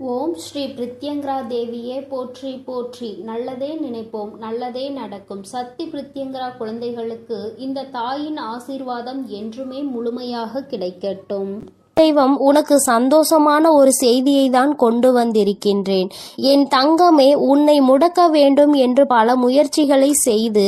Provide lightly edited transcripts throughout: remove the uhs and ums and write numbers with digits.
ஓம் ஸ்ரீ பிரித்யங்கரா தேவியே போற்றி போற்றி. நல்லதே நினைப்போம், நல்லதே நடக்கும். சக்தி பிரித்யங்கரா குழந்தைகளுக்கு இந்த தாயின் ஆசீர்வாதம் என்றுமே முழுமையாக கிடைக்கட்டும். தெய்வம், உனக்கு சந்தோஷமான ஒரு செய்தியை தான் கொண்டு வந்திருக்கின்றேன். என் தங்கமே, உன்னை முடக்க வேண்டும் என்று பல முயற்சிகளை செய்து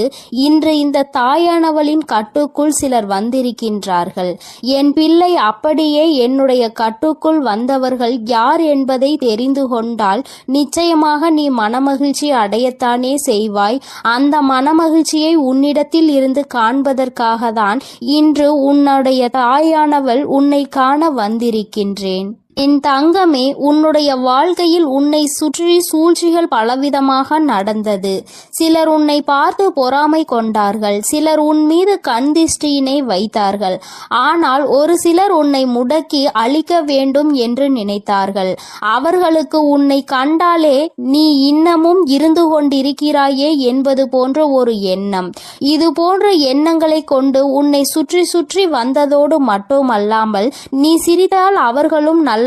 இன்று இந்த தாயானவளின் கட்டுக்குள் சிலர் வந்திருக்கின்றார்கள். என் பிள்ளை, அப்படியே என்னுடைய கட்டுக்குள் வந்தவர்கள் யார் என்பதை தெரிந்து கொண்டால் நிச்சயமாக நீ மனமகிழ்ச்சி அடையத்தானே செய்வாய். அந்த மனமகிழ்ச்சியை உன்னிடத்தில் இருந்து காண்பதற்காக தான் இன்று உன்னுடைய தாயானவள் உன்னை காண வந்திருக்கின்றேன். என் தங்கமே, உன்னுடைய வாழ்க்கையில் உன்னை சுற்றி சூழ்ச்சிகள் பலவிதமாக நடந்தது. சிலர் உன்னை பார்த்து பொறாமை கொண்டார்கள், சிலர் உன் மீது கண் திருஷ்டியினை வைத்தார்கள். ஆனால் ஒரு சிலர் உன்னை முடக்கி அழிக்க வேண்டும் என்று நினைத்தார்கள். அவர்களுக்கு உன்னை கண்டாலே நீ இன்னமும் இருந்து கொண்டிருக்கிறாயே என்பது போன்ற ஒரு எண்ணம். இது போன்ற எண்ணங்களை கொண்டு உன்னை சுற்றி சுற்றி வந்ததோடு மட்டுமல்லாமல் நீ சிரித்தால் அவர்களும் நல்லவர்கள்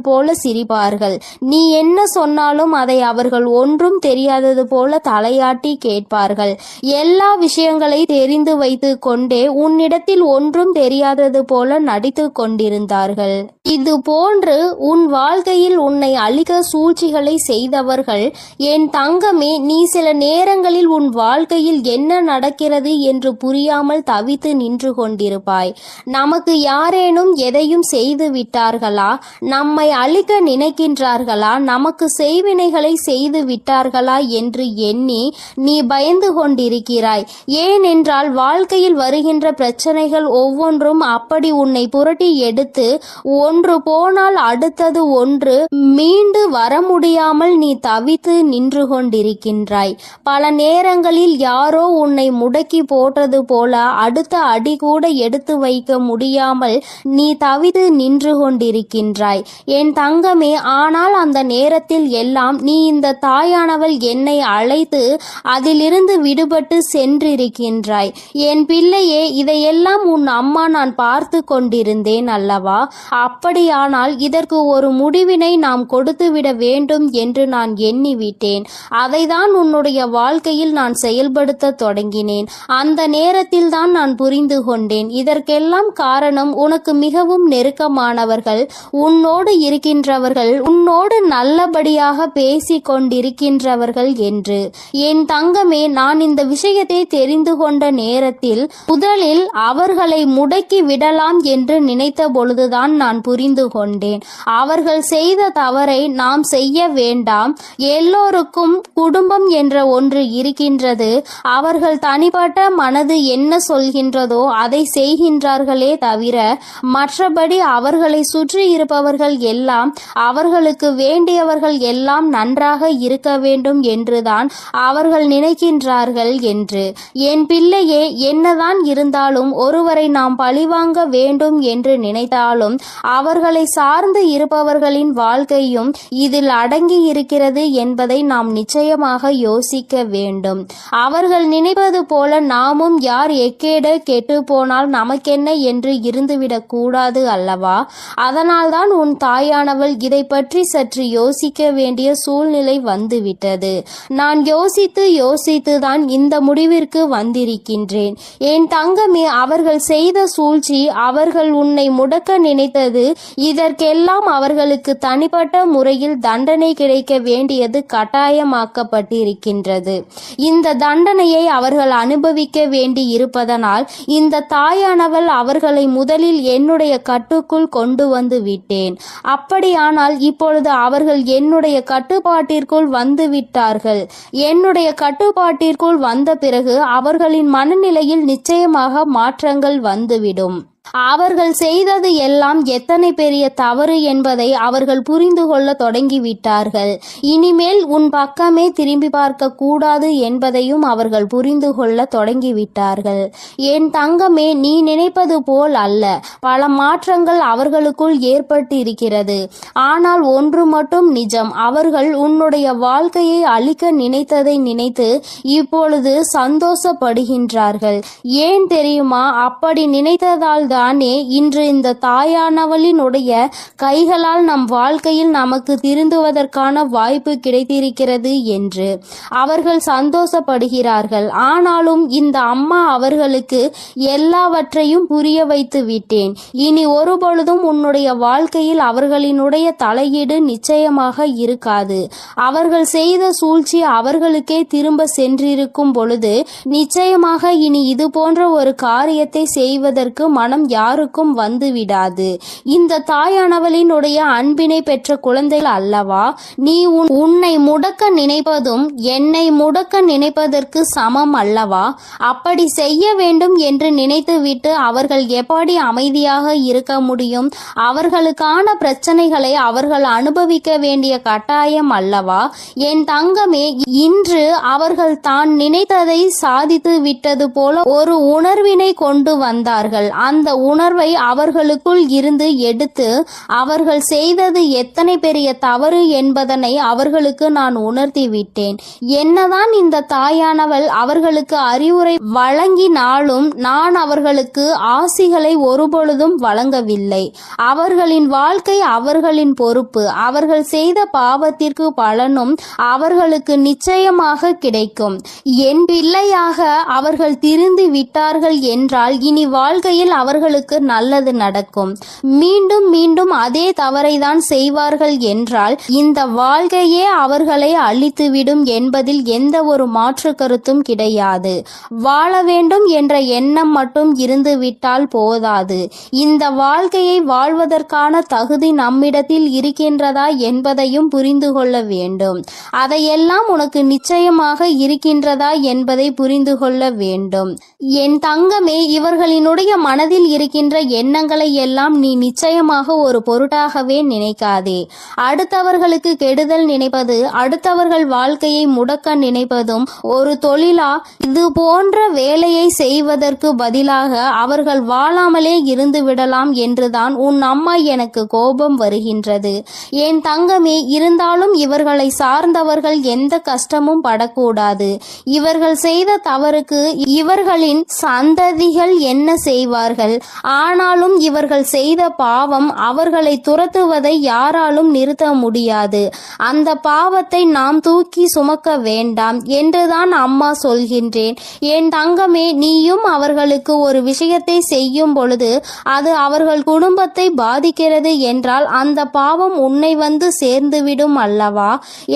போல சிரிப்பார்கள். நீ என்ன சொன்னாலும் அதை அவர்கள் ஒன்றும் தெரியாதது போல தலையாட்டி கேட்பார்கள். எல்லா விஷயங்களை தெரிந்து வைத்து கொண்டே உன்னிடத்தில் ஒன்றும் தெரியாதது போல நடித்து கொண்டிருந்தார்கள். இது போன்று உன் வாழ்க்கையில் உன்னை அழிக்க சூழ்ச்சிகளை செய்தவர்கள், என் தங்கமே, நீ சில நேரங்களில் உன் வாழ்க்கையில் என்ன நடக்கிறது என்று புரியாமல் தவித்து நின்று கொண்டிருப்பாய். நமக்கு யாரேனும் எதையும் செய்து விட்டார்களா, நம்மை அழிக்க நினைக்கின்றார்களா, நமக்கு செய்வினைகளை செய்து விட்டார்களா என்று எண்ணி நீ பயந்து கொண்டிருக்கிறாய். ஏனென்றால் வாழ்க்கையில் வருகின்ற பிரச்சனைகள் ஒவ்வொன்றும் அப்படி உன்னை புரட்டி எடுத்து ஒன்று போனால் அடுத்தது ஒன்று மீண்டு வர முடியாமல் நீ தவித்து நின்று கொண்டிருக்கின்றாய். பல நேரங்களில் யாரோ உன்னை முடக்கி போட்டது போல அடுத்த அடி கூட எடுத்து வைக்க முடியாமல் நீ தவித்து நின்று கொண்டிருக்கின்றாய் என் தங்கமே. ஆனால் அந்த நேரத்தில் எல்லாம் நீ இந்த தாயானவள் என்னை அழைத்து அதிலிருந்து விடுபட்டு சென்றிருக்கின்றாய். என் பிள்ளையே, இதையெல்லாம் உன் அம்மா நான் பார்த்து கொண்டிருந்தேன் அல்லவா? அப்படியானால் இதற்கு ஒரு முடிவினை நாம் கொடுத்துவிட வேண்டும் என்று நான் எண்ணிவிட்டேன். அதைதான் உன்னுடைய வாழ்க்கையில் நான் செயல்படுத்த தொடங்கினேன். அந்த நேரத்தில் தான் நான் புரிந்து கொண்டேன், இதற்கெல்லாம் காரணம் உனக்கு மிகவும் நெருக்கமானவர்கள், உன்னோடு இருக்கின்றவர்கள், உன்னோடு நல்லபடியாக பேசி கொண்டிருக்கின்றவர்கள் என்று. என் தங்கமே, நான் இந்த விஷயத்தை தெரிந்து கொண்ட நேரத்தில் முதலில் அவர்களை முடக்கி விடலாம் என்று நினைத்த பொழுதுதான் நான் புரிந்து கொண்டேன். அவர்கள் செய்த தவறை நாம் செய்ய வேண்டாம். எல்லோருக்கும் குடும்பம் என்ற ஒன்று இருக்கின்றது. அவர்கள் தனிப்பட்ட மனது என்ன சொல்கின்றதோ அதை செய்கின்றார்களே தவிர மற்றபடி அவர்களை சுற்றி இருப்பவர்கள் எல்லாம் அவர்களுக்கு வேண்டியவர்கள் எல்லாம் நன்றாக இருக்க வேண்டும் என்றுதான் அவர்கள் நினைக்கின்றார்கள் என்று. என் பிள்ளையே, என்னதான் இருந்தாலும் ஒருவரை நாம் பழிவாங்க வேண்டும் என்று நினைத்தாலும் அவர்களை சார்ந்து இருப்பவர்களின் வாழ்க்கையும் இதில் அடங்கி இருக்கிறது என்பதை நாம் நிச்சயமாக யோசிக்க வேண்டும். அவர்கள் நினைப்பது போல நாமும் யார் எக்கேட கெட்டு போனால் நமக்கென்ன என்று இருந்துவிடக் கூடாது அல்லவா? அதனால்தான் உன் தாயானவள் இதை பற்றி சற்று யோசிக்க வேண்டிய சூழ்நிலை வந்துவிட்டது. நான் யோசித்துதான் இந்த முடிவிற்கு வந்திருக்கின்றேன். என் தங்கமே, அவர்கள் செய்த சூழ்ச்சி, அவர்கள் உன்னை முடக்க நினைத்தது, இதற்கெல்லாம் அவர்களுக்கு தனிப்பட்ட முறையில் தண்டனை கிடைக்க வேண்டியது கட்டாயமாக்கப்பட்டிருக்கின்றது. இந்த தண்டனையை அவர்கள் அனுபவிக்க வேண்டி இருப்பதனால் இந்த தாயானவள் அவர்களை முதலில் என்னுடைய கட்டுக்குள் கொண்டு வந்து விட்டேன். அப்படியானால் இப்பொழுது அவர்கள் என்னுடைய கட்டுப்பாட்டிற்குள் வந்து விட்டார்கள். என்னுடைய கட்டுப்பாட்டிற்குள் வந்த பிறகு அவர்களின் மனநிலையில் நிச்சயமாக மாற்றங்கள் வந்துவிடும். அவர்கள் செய்தது எல்லாம் எத்தனை பெரிய தவறு என்பதை அவர்கள் புரிந்து கொள்ள தொடங்கிவிட்டார்கள். இனிமேல் உன் பக்கமே திரும்பி பார்க்க கூடாது என்பதையும் அவர்கள் புரிந்து கொள்ள தொடங்கிவிட்டார்கள். என் தங்கமே, நீ நினைப்பது போல் அல்ல. பல மாற்றங்கள் அவர்களுக்குள் ஏற்பட்டு இருக்கிறது. ஆனால் ஒன்று மட்டும் நிஜம், அவர்கள் உன்னுடைய வாழ்க்கையை அழிக்க நினைத்ததை நினைத்து இப்பொழுது சந்தோஷப்படுகின்றார்கள். ஏன் தெரியுமா? அப்படி நினைத்ததால் தானே இன்று இந்த தாயானவளினுடைய கைகளால் நம் வாழ்க்கையில் நமக்கு திருந்துவதற்கான வாய்ப்பு கிடைத்திருக்கிறது என்று அவர்கள் சந்தோஷப்படுகிறார்கள். ஆனாலும் இந்த அம்மா அவர்களுக்கு எல்லாவற்றையும் புரிய வைத்து விட்டேன். இனி ஒருபொழுதும் உன்னுடைய வாழ்க்கையில் அவர்களினுடைய தலையீடு நிச்சயமாக இருக்காது. அவர்கள் செய்த சூழ்ச்சி அவர்களுக்கே திரும்ப சென்றிருக்கும் பொழுது நிச்சயமாக இனி இது போன்ற ஒரு காரியத்தை செய்வதற்கு மனம் யாருக்கும் வந்துவிடாது. இந்த தாயானவளினுடைய அன்பினை பெற்ற குழந்தைகள் அல்லவா நீ உன்னை முடக்க நினைப்பதும் என்னை முடக்க நினைப்பதற்கு சமம் அல்லவா? அப்படி செய்ய வேண்டும் என்று நினைத்துவிட்டு அவர்கள் எப்படி அமைதியாக இருக்க முடியும்? அவர்களுக்கான பிரச்சனைகளை அவர்கள் அனுபவிக்க வேண்டிய கட்டாயம் அல்லவா? என் தங்கமே, இன்று அவர்கள் தான் நினைத்ததை சாதித்து விட்டது போல ஒரு உணர்வினை கொண்டு வந்தார்கள். அந்த உணர்வை அவர்களுக்குள் இருந்து எடுத்து அவர்கள் செய்தது எத்தனை பெரிய தவறு என்பதனை அவர்களுக்கு நான் உணர்த்தி விட்டேன். என்னதான் இந்த தாயானவள் அவர்களுக்கு அறிவுரை வழங்கினாலும் நான் அவர்களுக்கு ஆசிகளை ஒருபொழுதும் வழங்கவில்லை. அவர்களின் வாழ்க்கை அவர்களின் பொறுப்பு. அவர்கள் செய்த பாவத்திற்கு பலனும் அவர்களுக்கு நிச்சயமாக கிடைக்கும். என் பிள்ளையாக அவர்கள் திருந்து விட்டார்கள் என்றால் இனி வாழ்க்கையில் அவர்களுக்கு நல்லது நடக்கும். மீண்டும் மீண்டும் அதே தவறை தான் செய்வார்கள் என்றால் இந்த வாழ்க்கையே அவர்களை அழித்துவிடும் என்பதில் எந்த ஒரு மாற்று கருத்தும் கிடையாது. வாழ வேண்டும் என்ற எண்ணம் மட்டும் இருந்துவிட்டால் போதாது. இந்த வாழ்க்கையை வாழ்வதற்கான தகுதி நம்மிடத்தில் இருக்கின்றதா என்பதையும் புரிந்து கொள்ள வேண்டும். அதையெல்லாம் உனக்கு நிச்சயமாக இருக்கின்றதா என்பதை புரிந்து கொள்ள வேண்டும். என் தங்கமே, இவர்களினுடைய மனதில் இருக்கின்ற எண்ணங்களை எல்லாம் நீ நிச்சயமாக ஒரு பொருட்டாகவே நினைக்காதே. அடுத்தவர்களுக்கு கெடுதல் நினைப்பது, அடுத்தவர்கள் வாழ்க்கையை முடக்க நினைப்பதும் ஒரு தொழிலா? இது போன்ற வேலையை செய்வதற்கு பதிலாக அவர்கள் வாழாமலே இருந்து விடலாம் என்றுதான் உன் அம்மா எனக்கு கோபம் வருகின்றது. என் தங்கமே, இருந்தாலும் இவர்களை சார்ந்தவர்கள் எந்த கஷ்டமும் படக்கூடாது. இவர்கள் செய்த தவறுக்கு இவர்களின் சந்ததிகள் என்ன செய்வார்கள்? ஆனாலும் இவர்கள் செய்த பாவம் அவர்களை துரத்துவதை யாராலும் நிறுத்த முடியாது. அந்த பாவத்தை நாம் தூக்கி சுமக்க வேண்டாம் என்றுதான் அம்மா சொல்கின்றேன். என் தங்கமே, நீயும் அவர்களுக்கு ஒரு விஷயத்தை செய்யும் பொழுது அது அவர்கள் குடும்பத்தை பாதிக்கிறது என்றால் அந்த பாவம் உன்னை வந்து சேர்ந்துவிடும் அல்லவா?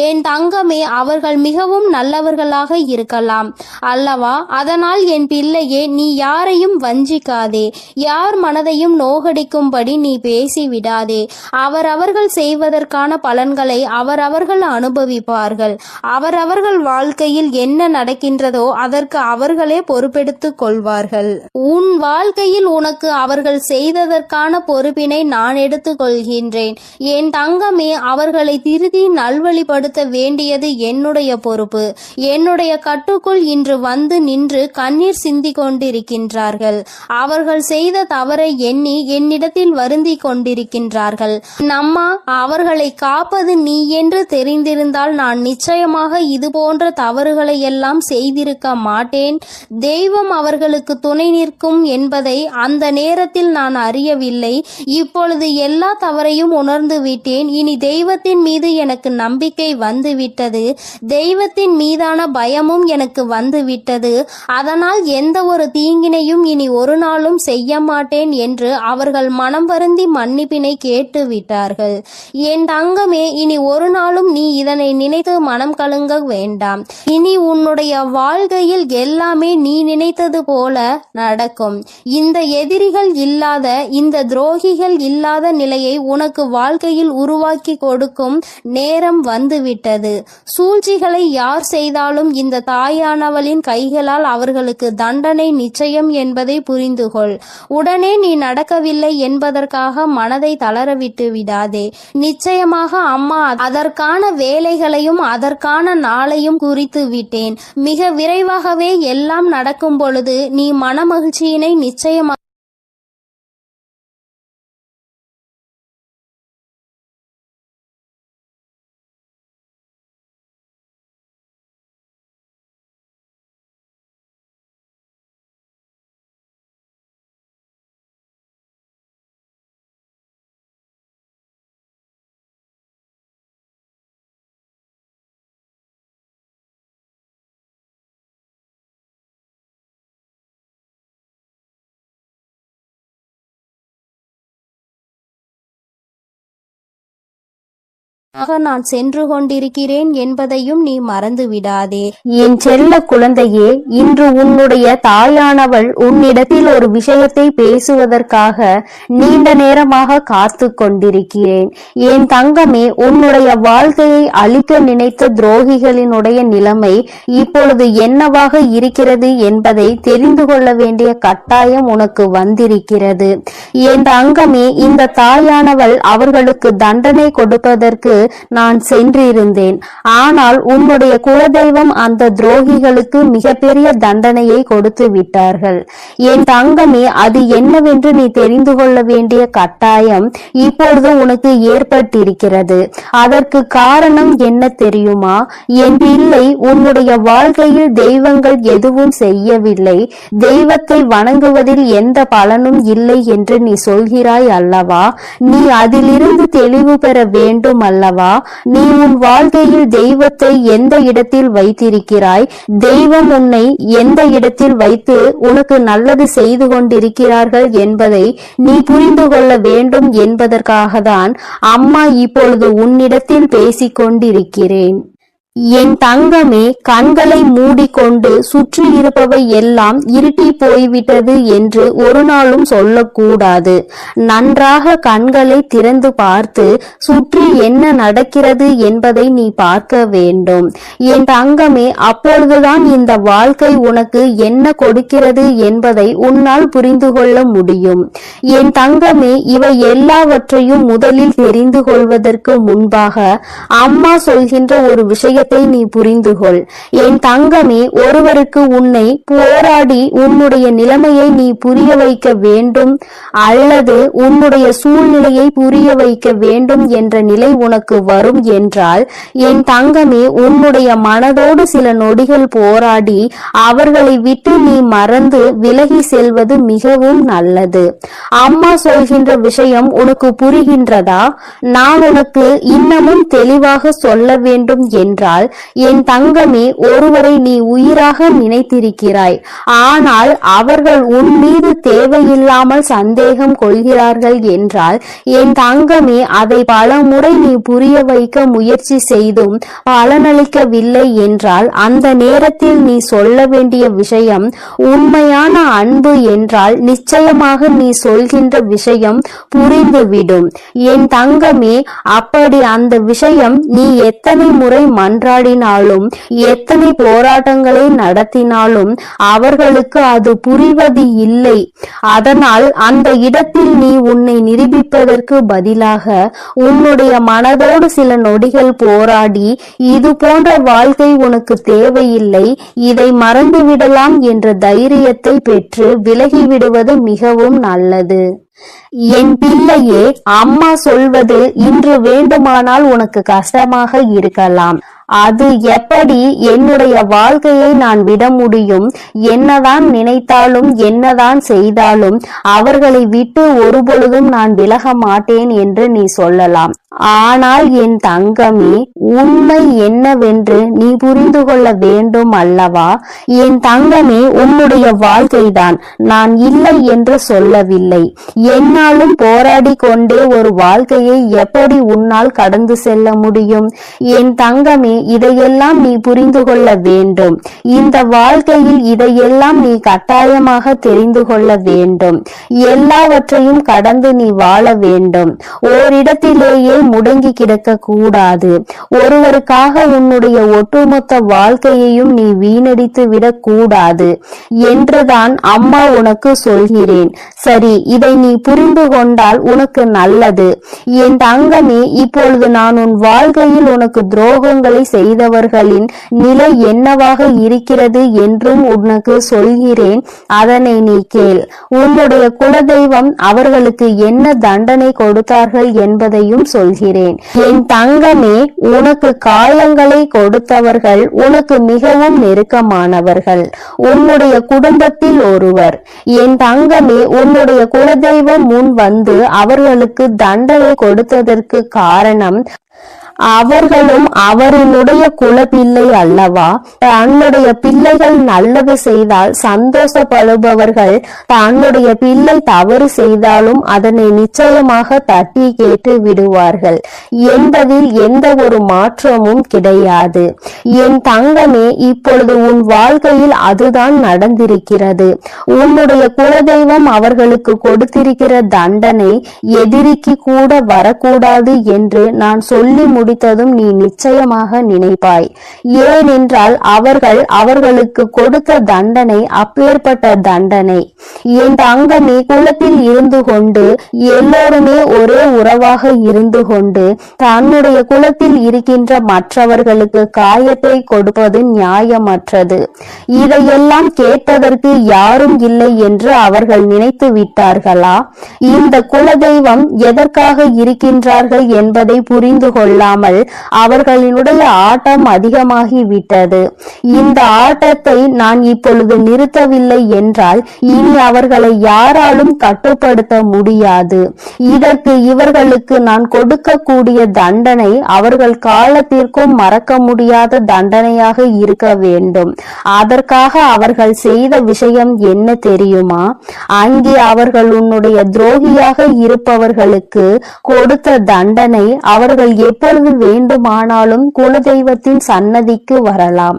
என் தங்கமே, அவர்கள் மிகவும் நல்லவர்களாக இருக்கலாம் அல்லவா? அதனால் என் பிள்ளையே, நீ யாரையும் வஞ்சிக்காதே. யார் மனதையும் நோகடிக்கும்படி நீ பேசிவிடாதே. அவரவர்கள் செய்வதற்கான பலன்களை அவரவர்கள் அனுபவிப்பார்கள். அவரவர்கள் வாழ்க்கையில் என்ன நடக்கின்றதோ அதற்கு அவர்களே பொறுப்பெடுத்துக் கொள்வார்கள். உன் வாழ்க்கையில் உனக்கு அவர்கள் செய்ததற்கான பொறுப்பினை நான் எடுத்துக் கொள்கின்றேன். என் தங்கமே, அவர்களை திருத்தி நல்வழிப்படுத்த வேண்டியது என்னுடைய பொறுப்பு. என்னுடைய கட்டுக்குள் இன்று வந்து நின்று கண்ணீர் சிந்தி கொண்டிருக்கின்றார்கள். அவர்கள் செய்த தவறை எண்ணி என்னிடத்தில் வருந்தி கொண்டிருக்கின்றார்கள். நம்மா, அவர்களை காப்பது நீ என்று தெரிந்திருந்தால் நான் நிச்சயமாக இது போன்ற தவறுகளை எல்லாம் செய்திருக்க மாட்டேன். தெய்வம் அவர்களுக்கு துணை நிற்கும் என்பதை அந்த நேரத்தில் நான் அறியவில்லை. இப்பொழுது எல்லா தவறையும் உணர்ந்து விட்டேன். இனி தெய்வத்தின் மீது எனக்கு நம்பிக்கை வந்துவிட்டது. தெய்வத்தின் மீதான பயமும் எனக்கு வந்துவிட்டது. அதனால் எந்த ஒரு தீங்கினையும் இனி ஒரு நாளும் செய்ய மாட்டேன் என்று அவர்கள் மனம் வருந்தி மன்னிப்பினை கேட்டு விட்டார்கள். என் தங்கமே, இனி ஒரு நாளும் நீ இதனை நினைத்து மனம் கலங்க வேண்டாம். இனி உன்னுடைய வாழ்க்கையில் எல்லாமே நீ நினைத்தது போல நடக்கும். இந்த எதிரிகள் இல்லாத, இந்த துரோகிகள் இல்லாத நிலையை உனக்கு வாழ்க்கையில் உருவாக்கி கொடுக்கும் நேரம் வந்துவிட்டது. சூழ்ச்சிகளை யார் செய்தாலும் இந்த தாயானவளின் கைகளால் அவர்களுக்கு தண்டனை நிச்சயம் என்பதை புரிந்து கொள். உடனே நீ நடக்கவில்லை என்பதற்காக மனதை தளரவிட்டு விடாதே. நிச்சயமாக அம்மா அதற்கான வேலைகளையும் அதற்கான நாளையும் குறித்து விட்டேன். மிக விரைவாகவே எல்லாம் நடக்கும் பொழுது நீ மனமகிழ்ச்சியினை நிச்சயமாக நான் சென்று கொண்டிருக்கிறேன் என்பதையும் நீ மறந்து விடாதே. என் செல்ல குழந்தையே, இன்று உன்னுடைய தாயானவள் உன்னிடத்தில் ஒரு விஷயத்தை பேசுவதற்காக நீண்ட நேரமாக காத்து கொண்டிருக்கிறேன். என் தங்கமே, உன்னுடைய வாழ்க்கையை அழிக்க நினைத்த துரோகிகளினுடைய நிலைமை இப்பொழுது என்னவாக இருக்கிறது என்பதை தெரிந்து கொள்ள வேண்டிய கட்டாயம் உனக்கு வந்திருக்கிறது. என் தங்கமே, இந்த தாயானவள் அவர்களுக்கு தண்டனை கொடுப்பதற்கு நான் சென்றிருந்தேன். ஆனால் உன்னுடைய குலதெய்வம் அந்த துரோகிகளுக்கு மிகப்பெரிய தண்டனையை கொடுத்து விட்டார்கள். என் தங்கமே, அது என்னவென்று நீ தெரிந்து கொள்ள வேண்டிய கட்டாயம் இப்பொழுது உனக்கு ஏற்பட்டிருக்கிறது. அதற்கு காரணம் என்ன தெரியுமா? என் பிள்ளை, உன்னுடைய வாழ்க்கையில் தெய்வங்கள் எதுவும் செய்யவில்லை, தெய்வத்தை வணங்குவதில் எந்த பலனும் இல்லை என்று நீ சொல்கிறாய் அல்லவா? நீ அதிலிருந்து தெளிவு பெற வேண்டும் அல்லவா? நீ உன் வாழ்க்கையில் தெய்வத்தை எந்த இடத்தில் வைத்திருக்கிறாய்? தெய்வம் உன்னை எந்த இடத்தில் வைத்து உனக்கு நல்லது செய்து கொண்டிருக்கிறார்கள் என்பதை நீ புரிந்து கொள்ள வேண்டும் என்பதற்காக தான் அம்மா இப்பொழுது உன்னிடத்தில் பேசிக் கொண்டிருக்கிறேன். என் தங்கமே, கண்களை மூடிக்கொண்டு சுற்றி இருப்பவை எல்லாம் இருட்டி போய்விட்டது என்று ஒரு நாளும் சொல்லக்கூடாது. நன்றாக கண்களை திறந்து பார்த்து சுற்றி என்ன நடக்கிறது என்பதை நீ பார்க்க வேண்டும். என் தங்கமே, அப்பொழுதுதான் இந்த வாழ்க்கை உனக்கு என்ன கொடுக்கிறது என்பதை உன்னால் புரிந்து கொள்ள முடியும். என் தங்கமே, இவை எல்லாவற்றையும் முதலில் தெரிந்து கொள்வதற்கு முன்பாக அம்மா சொல்கின்ற ஒரு விஷயத்தை நீ புரிந்து கொள். என் தங்கமே, ஒருவருக்கு உன்னை போராடி உன்னுடைய நிலைமையை நீ புரிய வைக்க வேண்டும் அல்லது உன்னுடைய சூழ்நிலையை புரிய வைக்க வேண்டும் என்ற நிலை உனக்கு வரும் என்றால், என் தங்கமே, உன்னுடைய மனதோடு சில நொடிகள் போராடி அவர்களை விட்டு நீ மறந்து விலகி செல்வது மிகவும் நல்லது. அம்மா சொல்கின்ற விஷயம் உனக்கு புரிகின்றதா? நான் உனக்கு இன்னமும் தெளிவாக சொல்ல வேண்டும் என்றால், என் தங்கமே, ஒருவரை நீ உயிராக நினைத்திருக்கிறாய். ஆனால் அவர்கள் உன் மீது தேவையில்லாமல் சந்தேகம் கொள்கிறார்கள் என்றால், என் தங்கமே, அதை பல முறை நீ புரிய வைக்க முயற்சி செய்தும் பலனளிக்கவில்லை என்றால், அந்த நேரத்தில் நீ சொல்ல வேண்டிய விஷயம் உண்மையான அன்பு என்றால் நிச்சயமாக நீ சொல்கின்ற விஷயம் புரிந்துவிடும். என் தங்கமே, அப்படி அந்த விஷயம் நீ எத்தனை முறை மன்றாடினாலும் எத்தனை போராட்டங்களை நடத்தினாலும் அவர்களுக்கு அது புரிவது இல்லை. அதனால் அந்த இடத்தில் நீ உன்னை நிரூபிப்பதற்கு பதிலாக உன்னுடைய மனதோடு சில நொடிகள் போராடி, இது போன்ற வாழ்க்கை உனக்கு தேவையில்லை, இதை மறந்துவிடலாம் என்ற தைரியத்தை பெற்று விலகிவிடுவது மிகவும் நல்லது. என் பிள்ளையே, அம்மா சொல்வது இன்று வேண்டுமானால் உனக்கு கஷ்டமாக இருக்கலாம். அது எப்படி என்னுடைய வாழ்க்கையை நான் விட முடியும்? என்னதான் நினைத்தாலும் என்னதான் செய்தாலும் அவர்களை விட்டு ஒருபொழுதும் நான் விலக மாட்டேன் என்று நீ சொல்லலாம். ஆனால் என் தங்கமே, உண்மை என்னவென்று நீ புரிந்து கொள்ள வேண்டும் அல்லவா? என் தங்கமே, உன்னுடைய வாழ்க்கைதான், நான் இல்லை என்று சொல்லவில்லை. என்னாலும் போராடி கொண்டே ஒரு வாழ்க்கையை எப்படி உன்னால் கடந்து செல்ல முடியும்? என் தங்கமே, இதையெல்லாம் நீ புரிந்து கொள்ள வேண்டும். இந்த வாழ்க்கையில் இதையெல்லாம் நீ கட்டாயமாக தெரிந்து கொள்ள வேண்டும். எல்லாவற்றையும் கடந்து நீ வாழ வேண்டும். ஓரிடத்திலேயே முடங்கி கிடக்க கூடாது. ஒருவருக்காக உன்னுடைய ஒட்டுமொத்த வாழ்க்கையையும் நீ வீணடித்து விடக் கூடாது என்றுதான் அம்மா உனக்கு சொல்கிறேன். சரி, இதை நீ புரிந்து கொண்டால் உனக்கு நல்லது. என் தங்கமே, இப்பொழுது நான் உன் வாழ்க்கையில் உனக்கு துரோகங்களை செய்தவர்களின் நிலை என்னவாக இருக்கிறது என்றும் உனக்கு சொல்கிறேன். அதனை நீ கேள். உன்னுடைய குலதெய்வம் அவர்களுக்கு என்ன தண்டனை கொடுத்தார்கள் என்பதையும் சொல்கிறேன். என் தங்கமே, உனக்கு காயங்களை கொடுத்தவர்கள் உனக்கு மிகவும் நெருக்கமானவர்கள், உன்னுடைய குடும்பத்தில் ஒருவர். என் தங்கமே, உன்னுடைய குலதெய்வம் முன் வந்து அவர்களுக்கு தண்டனை கொடுத்ததற்கு காரணம் அவர்களும் அவரினுடைய குலப்பிள்ளை அல்லவா? தன்னுடைய பிள்ளைகள் நல்லது செய்தால் சந்தோஷப்படுபவர்கள் தன்னுடைய பிள்ளை தவறு செய்தாலும் அதனை நிச்சயமாக தட்டி கேட்டு விடுவார்கள் என்பதில் எந்த ஒரு மாற்றமும் கிடையாது. என் தங்கமே, இப்பொழுது உன் வாழ்க்கையில் அதுதான் நடந்திருக்கிறது. உன்னுடைய குலதெய்வம் அவர்களுக்கு கொடுத்திருக்கிற தண்டனை எதிரிக்கு கூட வரக்கூடாது என்று நான் சொல்லி முடித்ததும் நீ நிச்சயமாக நினைப்பாய். ஏனென்றால் அவர்களுக்கு கொடுத்த தண்டனை அப்பேற்பட்ட தண்டனை. என் தங்கமே, குலத்தில் இருந்து கொண்டு எல்லோருமே ஒரே உறவாக இருந்து கொண்டு தன்னுடைய குலத்தில் இருக்கின்ற மற்றவர்களுக்கு காயத்தை கொடுப்பது நியாயமற்றது. இதையெல்லாம் கேட்பதற்கு யாரும் இல்லை என்று அவர்கள் நினைத்து விட்டார்களா? இந்த குலதெய்வம் எதற்காக இருக்கின்றார்கள் என்பதை புரிந்து கொள்ளாமல் அவர்களினுடைய ஆட்டம் அதிகமாகி விட்டது. இந்த ஆட்டத்தை நான் இப்பொழுது நிறுத்தவில்லை என்றால் இனி அவர்களை யாராலும் கட்டுப்படுத்த முடியாது. இதற்கு இவர்களுக்கு நான் கொடுக்கக்கூடிய தண்டனை அவர்கள் காலத்திற்கும் மறக்க முடியாத தண்டனையாக இருக்க வேண்டும். அதற்காக அவர்கள் செய்த விஷயம் என்ன தெரியுமா? அங்கே அவர்கள் உன்னுடைய துரோகியாக இருப்பவர்களுக்கு கொடுத்த தண்டனை அவர்கள் எப்பொழுது வேண்டுமானாலும் குலதெய்வத்தின் சன்னதிக்கு வரலாம்,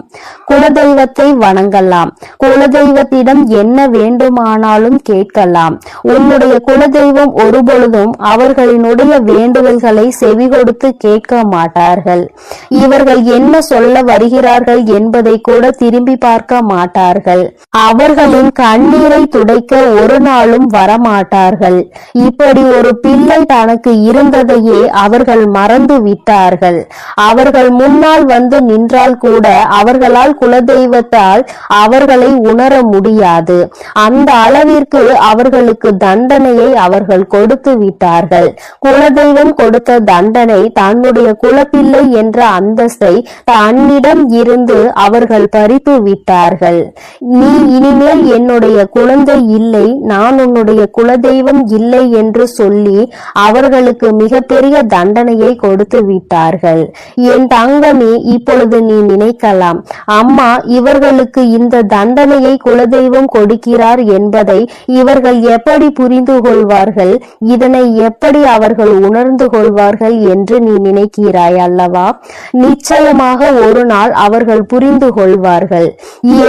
குலதெய்வத்தை வணங்கலாம், குலதெய்வத்திடம் என்ன வேண்டுமானாலும் கேட்கலாம். உன்னுடைய குலதெய்வம் ஒருபொழுதும் அவர்களினுடைய வேண்டுதல்களை செவி கொடுத்து கேட்க மாட்டார்கள். இவர்கள் என்ன சொல்ல வருகிறார்கள் என்பதை கூட திரும்பி பார்க்க மாட்டார்கள். அவர்களின் கண்ணீரை துடைக்க ஒரு நாளும் வரமாட்டார்கள். இப்படி ஒரு பிள்ளை தனக்கு இருந்ததையே அவர்கள் மறந்து விட்டார்கள். அவர்கள் முன்னால் வந்து நின்றால் கூட அவர்களால் குலதெய்வத்தால் அவர்களை உணர முடியாது. அந்த அளவிற்கு அவர்களுக்கு தண்டனையை அவர்கள் கொடுத்து விட்டார்கள். குலதெய்வம் கொடுத்த தண்டனை தன்னுடைய குலப்பிள்ளை என்ற அந்தஸ்தை தன்னிடம் இருந்து அவர்கள் பறித்து விட்டார்கள். நீ இனிமேல் என்னுடைய குழந்தை இல்லை, நான் உன்னுடைய குலதெய்வம் இல்லை என்று சொல்லி அவர்களுக்கு மிகப்பெரிய தண்டனையை கொடுத்து விட்டார்கள். என் தங்கமே, இப்பொழுது நீ நினைக்கலாம், அம்மா இவர்களுக்கு இந்த தண்டனையை குலதெய்வம் கொடுக்கிறார் என்பதை இவர்கள் எப்படி புரிந்து கொள்வார்கள், இதனை எப்படி அவர்கள் உணர்ந்து கொள்வார்கள் என்று நீ நினைக்கிறாய் அல்லவா? நிச்சயமாக ஒரு நாள் அவர்கள் புரிந்து கொள்வார்கள்.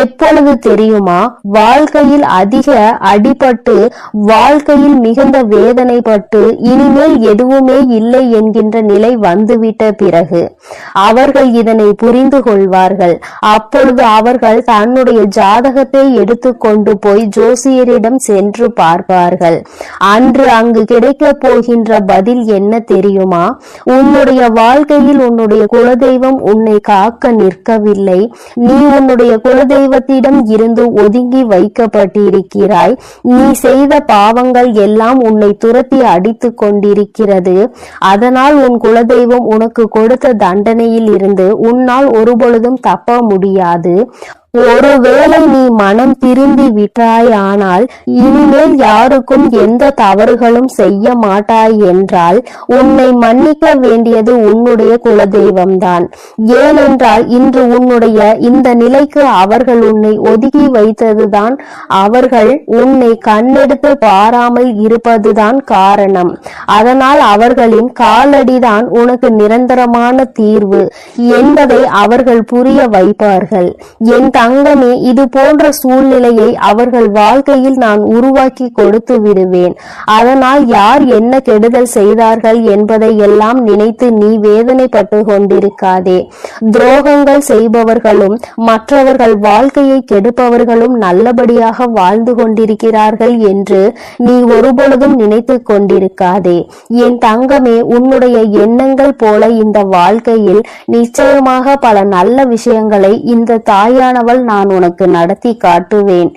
எப்பொழுது தெரியுமா? வாழ்க்கையில் அதிக அடிபட்டு வாழ்க்கையில் மிகுந்த வேதனைப்பட்டு இனிமேல் எதுவுமே இல்லை என்கின்ற நிலை வந்துவிட்ட பிறகு அவர்கள் இதனை புரிந்து கொள்வார்கள். அப்பொழுது அவர்கள் தன்னுடைய ஜாதகத்தை எடுத்துக்கொண்டு போய் ஜோசியரிடம் சென்று பார்ப்பார்கள். அன்று அங்கு கிடைக்க போகின்ற பதில் என்ன தெரியுமா? உன்னுடைய வாழ்க்கையில் உன்னுடைய குலதெய்வம் உன்னை காக்க நிற்கவில்லை. நீ உன்னுடைய குலதெய்வத்திடம் இருந்து ஒதுங்கி வைக்கப்பட்டிருக்கிறாய். நீ செய்த பாவங்கள் எல்லாம் உன்னை துரத்தி அடித்துக் கொண்டிருக்கிறது. அதனால் உன் குலதெய்வம் உனக்கு கொடுத்த தண்டனையில் இருந்து உன்னால் ஒருபொழுதும் தப்ப முடியாது. ஒருவேளை நீ மனம் திரும்பி விட்டாயானால் இனிமேல் யாருக்கும் எந்த தவறுகளும் செய்ய மாட்டாய் என்றால் உன்னை மன்னிக்க வேண்டியது உன்னுடைய குலதெய்வம்தான். ஏனென்றால் இன்று உன்னுடைய இந்த நிலைக்கு அவர்கள் உன்னை ஒதுக்கி வைத்ததுதான், அவர்கள் உன்னை கண்ணெடுத்து பாராமல் இருப்பதுதான் காரணம். அதனால் அவர்களின் காலடிதான் உனக்கு நிரந்தரமான தீர்வு என்பதை அவர்கள் புரிய வைப்பார்கள். என் தங்கமே, இது போன்ற சூழ்நிலையை அவர்கள் வாழ்க்கையில் நான் உருவாக்கி கொடுத்து விடுவேன். அதனால் யார் என்ன கெடுதல் செய்தார்கள் என்பதை எல்லாம் நினைத்து நீ வேதனைப்பட்டு கொண்டிருக்காதே. துரோகங்கள் செய்பவர்களும் மற்றவர்கள் வாழ்க்கையை கெடுப்பவர்களும் நல்லபடியாக வாழ்ந்து கொண்டிருக்கிறார்கள் என்று நீ ஒருபொழுதும் நினைத்து கொண்டிருக்காதே. என் தங்கமே, உன்னுடைய எண்ணங்கள் போல இந்த வாழ்க்கையில் நிச்சயமாக பல நல்ல விஷயங்களை இந்த தாயானவள் இல்லாமல் நான் உனக்கு நடத்தி காட்டுவேன்.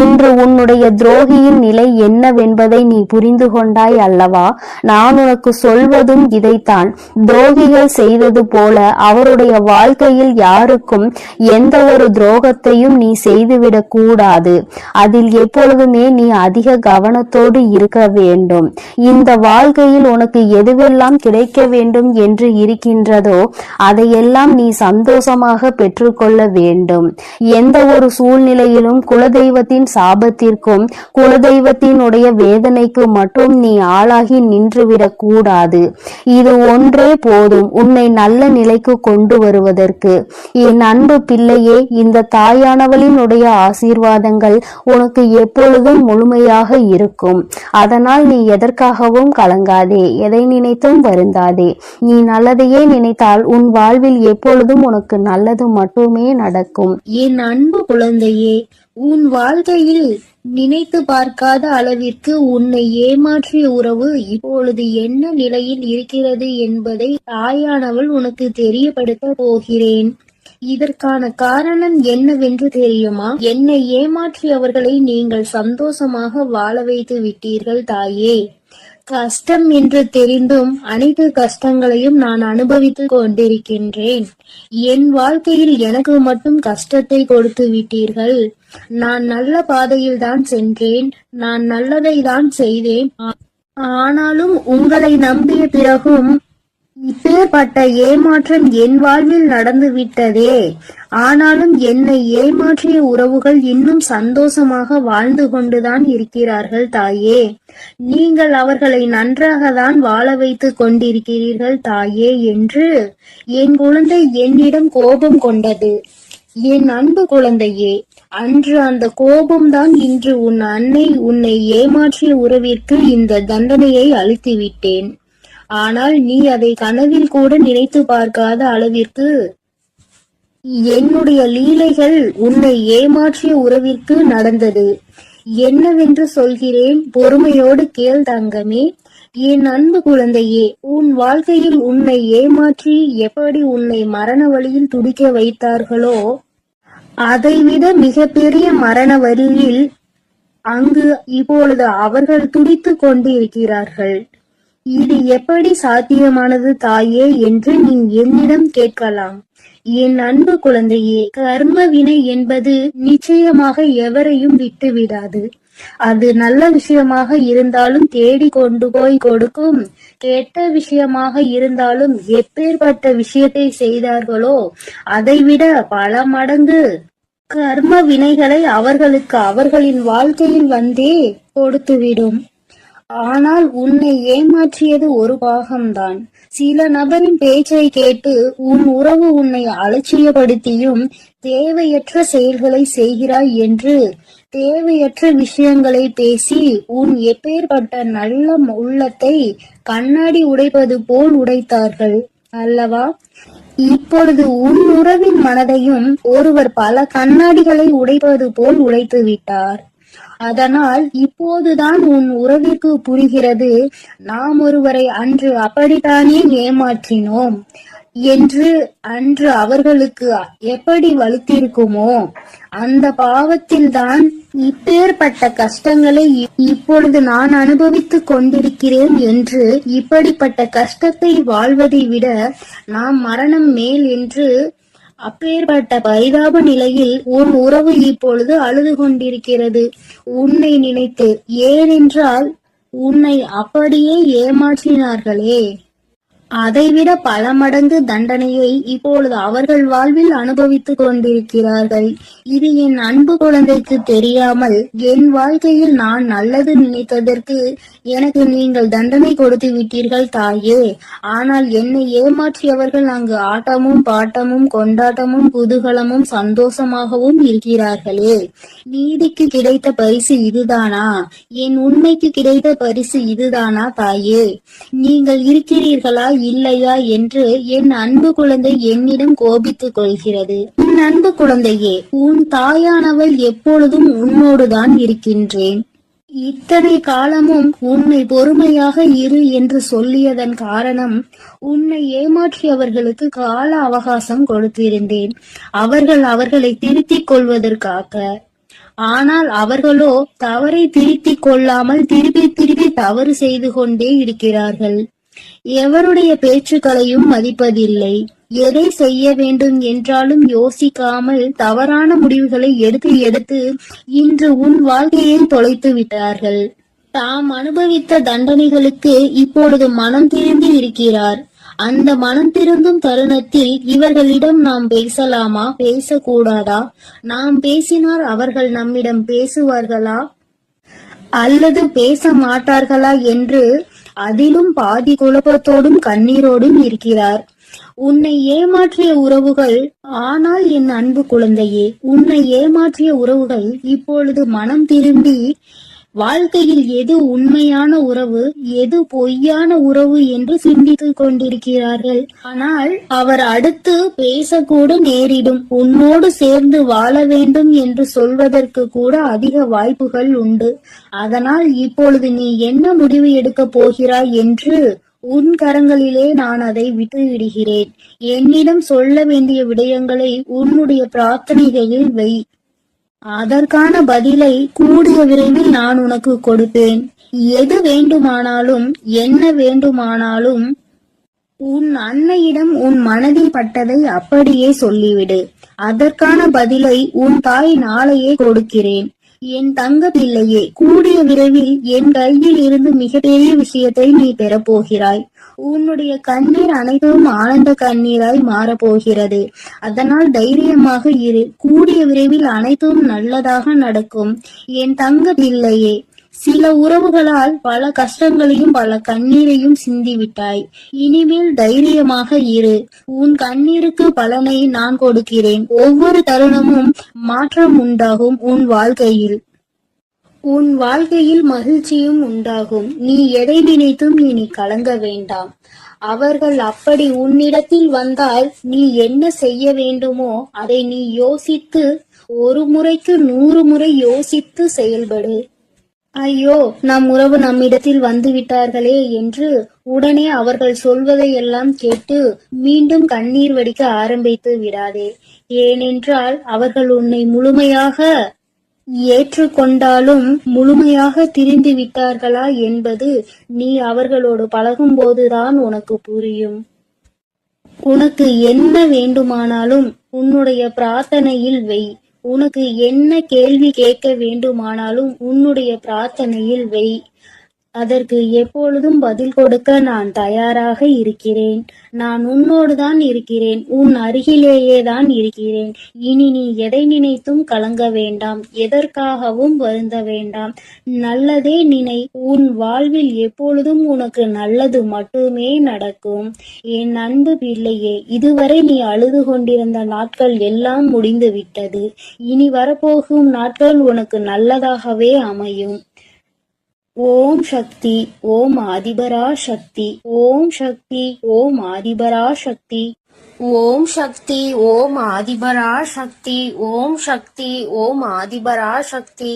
இன்று உன்னுடைய துரோகியின் நிலை என்னவென்பதை நீ புரிந்து கொண்டாய் அல்லவா? நான் உனக்கு சொல்வதும் இதைத்தான். துரோகிகள் செய்தது போல அவருடைய வாழ்க்கையில் யாருக்கும் எந்த ஒரு துரோகத்தையும் நீ செய்துவிடக் கூடாது. அதில் எப்பொழுதுமே நீ அதிக கவனத்தோடு இருக்க வேண்டும். இந்த வாழ்க்கையில் உனக்கு எதுவெல்லாம் கிடைக்க வேண்டும் என்று இருக்கின்றதோ அதையெல்லாம் நீ சந்தோஷமாக பெற்றுக்கொள்ள வேண்டும். எந்த ஒரு சூழ்நிலையிலும் குலதெய்வத்தின் சாபத்திற்கும் குலதெய்வத்தினுடைய வேதனைக்கு மட்டும் நீ ஆளாகி நின்றுவிடக் கூடாது. இது ஒன்றே போதும் உன்னை நல்ல நிலைக்கு கொண்டு வருவதற்கு. என் அன்பு பிள்ளையே, இந்த தாயானவளினுடைய ஆசீர்வாதங்கள் உனக்கு எப்பொழுதும் முழுமையாக இருக்கும். அதனால் நீ எதற்காகவும் கலங்காதே, எதை நினைத்தும் வருந்தாதே. நீ நல்லதையே நினைத்தால் உன் வாழ்வில் எப்பொழுதும் உனக்கு நல்லது மட்டுமே நடக்கும். என் அன்பு குழந்தையே, உன் வாழ்க்கையில் நினைத்து பார்க்காத அளவிற்கு உன்னை ஏமாற்றிய உறவு இப்பொழுது என்ன நிலையில் இருக்கிறது என்பதை தாயானவள் உனக்கு தெரியப்படுத்த போகிறேன். இதற்கான காரணம் என்னவென்று தெரியுமா? என்னை ஏமாற்றியவர்களை நீங்கள் சந்தோஷமாக வாழ வைத்து விட்டீர்கள் தாயே. கஷ்டம் என்று தெரிந்தும் அனைத்து கஷ்டங்களையும் நான் அனுபவித்துக் கொண்டிருக்கின்றேன். என் வாழ்க்கையில் எனக்கு மட்டும் கஷ்டத்தை கொடுத்து விட்டீர்கள். நான் நல்ல பாதையில் தான் சென்றேன், நான் நல்லதை தான் செய்தேன். ஆனாலும் உங்களை நம்பிய பிறகும் இப்பேற்பட்ட ஏமாற்றம் என் வாழ்வில் நடந்து விட்டதே. ஆனாலும் என்னை ஏமாற்றிய உறவுகள் இன்னும் சந்தோஷமாக வாழ்ந்து கொண்டுதான் இருக்கிறார்கள் தாயே. நீங்கள் அவர்களை நன்றாக தான் வாழ வைத்து கொண்டிருக்கிறீர்கள் தாயே என்று என் குழந்தை என்னிடம் கோபம் கொண்டது. என் அன்பு குழந்தையே, அன்று அந்த கோபம்தான் இன்று உன் அன்னை உன்னை ஏமாற்றிய உறவிற்கு இந்த தண்டனையை அளித்து விட்டேன். ஆனால் நீ அதை கனவில் கூட நினைத்து பார்க்காத அளவிற்கு என்னுடைய லீலைகள் உன்னை ஏமாற்றிய உறவிற்கு நடந்தது. என்னவென்று சொல்கிறேன், பொறுமையோடு கேள் தங்கமே. என் அன்பு குழந்தையே, உன் வாழ்க்கையில் உன்னை ஏமாற்றி எப்படி உன்னை மரண வழியில் துடிக்க வைத்தார்களோ அதைவிட மிகப்பெரிய மரண வழியில் அங்கு இப்பொழுது அவர்கள் துடித்து கொண்டு இருக்கிறார்கள். இது எப்படி சாத்தியமானது தாயே என்று நீ என்னிடம் கேட்கலாம். என் அன்பு குழந்தையே, கர்ம வினை என்பது நிச்சயமாக எவரையும் விட்டுவிடாது. அது நல்ல விஷயமாக இருந்தாலும் தேடி கொண்டு போய் கொடுக்கும், கெட்ட விஷயமாக இருந்தாலும் எப்பேற்பட்ட விஷயத்தை செய்தார்களோ அதைவிட பல மடங்கு கர்ம வினைகளை அவர்களுக்கு அவர்களின் வாழ்க்கையில் வந்தே கொடுத்துவிடும். ஆனால் உன்னை ஏமாற்றியது ஒரு பாகம்தான். சில நபரின் பேச்சை கேட்டு உன் உறவு உன்னை அலட்சியப்படுத்தியும் தேவையற்ற செயல்களை செய்கிறாய் என்று தேவையற்ற விஷயங்களை பேசி உன் எப்பேற்பட்ட நல்ல உள்ளத்தை கண்ணாடி உடைப்பது போல் உடைத்தார்கள் அல்லவா? இப்பொழுது உன் உறவின் மனதையும் ஒருவர் பல கண்ணாடிகளை உடைப்பது போல் உடைத்து விட்டார். அதனால் இப்போதுதான் உன் உறவிற்கு புரிகிறது, நாம் ஒருவரை அன்று அப்படித்தானே ஏமாற்றினோம் என்று. அன்று அவர்களுக்கு எப்படி வலுத்திருக்குமோ அந்த பாவத்தில்தான் இப்பேற்பட்ட கஷ்டங்களை இப்பொழுது நான் அனுபவித்துக் கொண்டிருக்கிறேன் என்று. இப்படிப்பட்ட கஷ்டத்தை வாழ்வதை விட நாம் மரணம் மேல் என்று அப்பேற்பட்ட பரிதாப நிலையில் உன் உறவு இப்பொழுது அழுது கொண்டிருக்கிறது உன்னை நினைத்து. ஏனென்றால் உன்னை அப்படியே ஏமாற்றினார்களே, அதைவிட பல மடங்கு தண்டனையை இப்பொழுது அவர்கள் வாழ்வில் அனுபவித்துக் கொண்டிருக்கிறார்கள். இது என் அன்பு குழந்தைக்கு தெரியாமல் என் வாழ்க்கையில் நான் நல்லது நினைத்ததற்கு எனக்கு நீங்கள் தண்டனை கொடுத்து விட்டீர்கள் தாயே. ஆனால் என்னை ஏமாற்றியவர்கள் அங்கு ஆட்டமும் பாட்டமும் கொண்டாட்டமும் குதூகலமும் சந்தோஷமாகவும் இருக்கிறார்களே. நீதிக்கு கிடைத்த பரிசு இதுதானா? என் உண்மைக்கு கிடைத்த பரிசு இதுதானா தாயே? நீங்கள் இருக்கிறீர்களா இல்லையா என்று என் அன்பு குழந்தை என்னிடம் கோபித்துக் கொள்கிறது. என் அன்பு குழந்தையே, உன் தாயானவள் எப்பொழுதும் உன்னோடுதான் இருக்கின்றேன். இத்தனை காலமும் உன்னை பொறுமையாக இரு என்று சொல்லியதன் காரணம், உன்னை ஏமாற்றியவர்களுக்கு கால அவகாசம் கொடுத்திருந்தேன், அவர்களை திருத்திக் கொள்வதற்காக. ஆனால் அவர்களோ தவறை திருத்திக் கொள்ளாமல் திருப்பி திருப்பி தவறு செய்து கொண்டே இருக்கிறார்கள். எவருடைய பேச்சுக்களையும் மதிப்பதில்லை. எதை செய்ய வேண்டும் என்றாலும் யோசிக்காமல் தவறான முடிவுகளை எடுத்து எடுத்து இன்று உன் வாழ்க்கையை தொலைத்து விட்டார்கள். தாம் அனுபவித்த தண்டனைகளுக்கு இப்பொழுது மனம் திரும்பி இருக்கிறார். அந்த மனம் திருந்தும் தருணத்தில் இவர்களிடம் நாம் பேசலாமா, பேசக்கூடாதா? நாம் பேசினால் அவர்கள் நம்மிடம் பேசுவார்களா அல்லது பேச மாட்டார்களா என்று அதிலும் பாதி குழப்பத்தோடும் கண்ணீரோடும் இருக்கிறார். உன்னை ஏமாற்றிய உறவுகள், ஆனால் என் அன்பு குழந்தையே, உன்னை ஏமாற்றிய உறவுகள் இப்பொழுது மனம் திரும்பி வாழ்க்கையில் எது உண்மையான உறவு, எது பொய்யான உறவு என்று சிந்தித்துக் கொண்டிருக்கிறார்கள். ஆனால் அவர் அடுத்து பேசக்கூட நேரிடும். உன்னோடு சேர்ந்து வாழ வேண்டும் என்று சொல்வதற்கு கூட அதிக வாய்ப்புகள் உண்டு. அதனால் இப்பொழுது நீ என்ன முடிவு எடுக்கப் போகிறாய் என்று உன் கரங்களிலே நான் அதை விட்டு விடுகிறேன். என்னிடம் சொல்ல வேண்டிய விடயங்களை உன்னுடைய பிரார்த்தனைகளில் வை. அதற்கான பதிலை கூடிய விரைவில் நான் உனக்கு கொடுப்பேன். எது வேண்டுமானாலும், என்ன வேண்டுமானாலும் உன் அன்னையிடம் உன் மனதில் பட்டதை அப்படியே சொல்லிவிடு. அதற்கான பதிலை உன் தாய் நாளையே கொடுக்கிறேன். என் தங்க பிள்ளையே, கூடிய விரைவில் என் கையில் இருந்து மிகப்பெரிய விஷயத்தை நீ பெறப்போகிறாய். உன்னுடைய கண்ணீர் அனைத்தும் ஆனந்த கண்ணீராய் மாறப்போகிறது. அதனால் தைரியமாக இரு. கூடிய விரைவில் அனைத்தும் நல்லதாக நடக்கும். என் தங்க பிள்ளையே, சில உறவுகளால் பல கஷ்டங்களையும் பல கண்ணீரையும் சிந்திவிட்டாய். இனிமேல் தைரியமாக இரு. உன் கண்ணீருக்கு பலனை நான் கொடுக்கிறேன். ஒவ்வொரு தருணமும் மாற்றம் உண்டாகும். உன் வாழ்க்கையில் மகிழ்ச்சியும் உண்டாகும். நீ எதை நினைத்தும் இனி கலங்க வேண்டாம். அவர்கள் அப்படி உன்னிடத்தில் வந்தால் நீ என்ன செய்ய வேண்டுமோ அதை நீ யோசித்து, ஒரு முறைக்கு 100 முறை யோசித்து செயல்படு. ஐயோ, நம் உறவு நம்மிடத்தில் வந்து விட்டார்களே என்று உடனே அவர்கள் சொல்வதையெல்லாம் கேட்டு மீண்டும் கண்ணீர் வடிக்க ஆரம்பித்து விடாதே. ஏனென்றால் அவர்கள் உன்னை முழுமையாக ஏற்றுக்கொண்டாலும் முழுமையாக திரிந்து விட்டார்களா என்பது நீ அவர்களோடு பழகும் போதுதான் உனக்கு புரியும். உனக்கு என்ன வேண்டுமானாலும் உன்னுடைய பிரார்த்தனையில் வை. உனக்கு என்ன கேள்வி கேட்க வேண்டுமானாலும் உன்னுடைய பிரார்த்தனையில் வை. அதற்கு எப்பொழுதும் பதில் கொடுக்க நான் தயாராக இருக்கிறேன். நான் உன்னோடுதான் இருக்கிறேன். உன் அருகிலேயே தான் இருக்கிறேன். இனி நீ எதை நினைத்தும் கலங்க வேண்டாம். எதற்காகவும் வருந்த வேண்டாம். நல்லதே நினை. உன் வாழ்வில் எப்பொழுதும் உனக்கு நல்லது மட்டுமே நடக்கும். என் அன்பு பிள்ளையே, இதுவரை நீ அழுது கொண்டிருந்த நாட்கள் எல்லாம் முடிந்து விட்டது. இனி வரப்போகும் நாட்கள் உனக்கு நல்லதாகவே அமையும். ஓம் சக்தி, ஓம் ஆதிபரா சக்தி, ஓம் சக்தி, ஓம் ஆதிபரா சக்தி, ஓம் சக்தி, ஓம் ஆதிபரா சக்தி, ஓம் சக்தி, ஓம் ஆதிபரா சக்தி.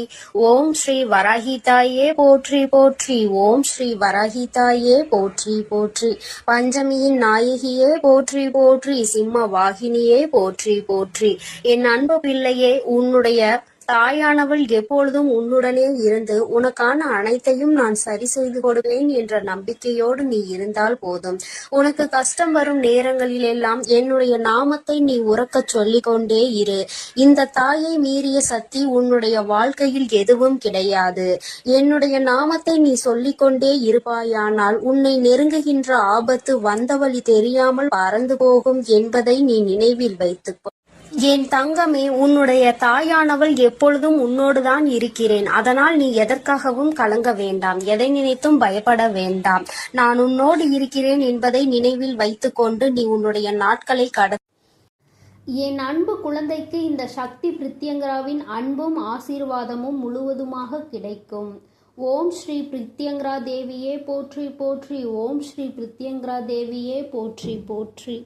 ஓம் ஸ்ரீ வராஹிதாயே போற்றி போற்றி, ஓம் ஸ்ரீ வராஹிதாயே போற்றி போற்றி. பஞ்சமியின் நாயகியே போற்றி போற்றி, சிம்ம வாகினியே போற்றி போற்றி. என் அன்பு பிள்ளையே, உன்னுடைய தாயானவள் எப்பொழுதும் உன்னுடனே இருந்து உனக்கான அனைத்தையும் நான் சரி செய்து கொடுப்பேன் என்ற நம்பிக்கையோடு நீ இருந்தால் போதும். உனக்கு கஷ்டம் வரும் நேரங்களில் எல்லாம் என்னுடைய நாமத்தை நீ உறக்கச் சொல்லிக் கொண்டே இரு. இந்த தாயை மீறிய சக்தி உன்னுடைய வாழ்க்கையில் எதுவும் கிடையாது. என்னுடைய நாமத்தை நீ சொல்லிக்கொண்டே இருப்பாயானால் உன்னை நெருங்குகின்ற ஆபத்து வந்த வழி தெரியாமல் பறந்து போகும் என்பதை நீ நினைவில் வைத்துக்கோ. என் தங்கமே, உன்னுடைய தாயானவள் எப்பொழுதும் உன்னோடுதான் இருக்கிறேன். அதனால் நீ எதற்காகவும் கலங்க வேண்டாம். எதை நினைத்தும் பயப்பட வேண்டாம். நான் உன்னோடு இருக்கிறேன் என்பதை நினைவில் வைத்துக்கொண்டு நீ உன்னுடைய நாட்களை என் அன்பு குழந்தைக்கு இந்த சக்தி பிரித்யங்கராவின் அன்பும் ஆசீர்வாதமும் முழுவதுமாக கிடைக்கும். ஓம் ஸ்ரீ பிரித்யங்கரா தேவியே போற்றி போற்றி, ஓம் ஸ்ரீ பிரித்யங்கரா தேவியே போற்றி போற்றி.